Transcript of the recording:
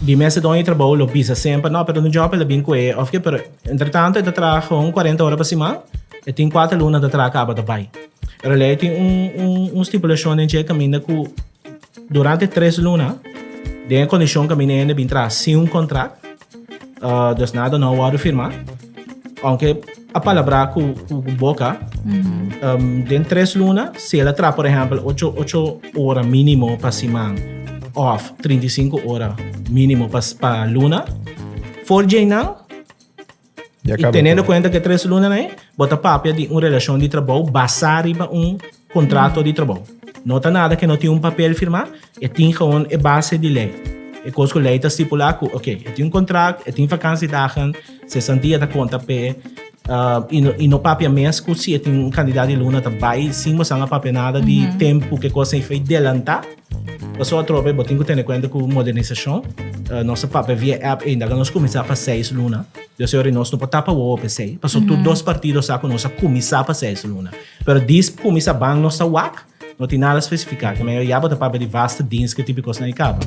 de mês de onde trabalho, eu pisa sempre, não, pero no job ele bem coe, ok, pero entretanto ele trabalha com 40 horas para cima, e tem 4 lunas de trabalho acaba de vai. Pero ele tem estipulação em que caminha que durante 3 lunas, de condição que caminha ainda bem traz sem contrato, dus nada não pode firmar, aunque a palavra com boca, dentro 3 lunas, se ela traz, por exemplo, 8 horas mínimo para cima, off 35 horas mínimo para luna, for dia não, e tendo em conta que 3 lunas aí, bota papel de uma relação de trabalho basada em contrato de trabalho. Não tem nada que não tem papel firmar, e tem gewoon a base de lei. E coisa que a lei está estipulada, ok, tem contrato, tem vacância de dagen, 60 dias da conta pé, e no papel mesmo, se tem candidato de luna, vai sim, mas não papel nada de tempo que coisa foi adelantar. Passou a tropa, eu tenho que ter em conta com a modernização. Nossa papel via app ainda, nós começamos para 6 luna. Eu sei que nós não podemos tapar o PC. Passou todos 2 partidos a nós começar para 6 luna. Mas diz começa bem nossa WAC, não tem nada especificado. Mas eu já vou tapar de vasta dienst que tipo de coisa não acaba.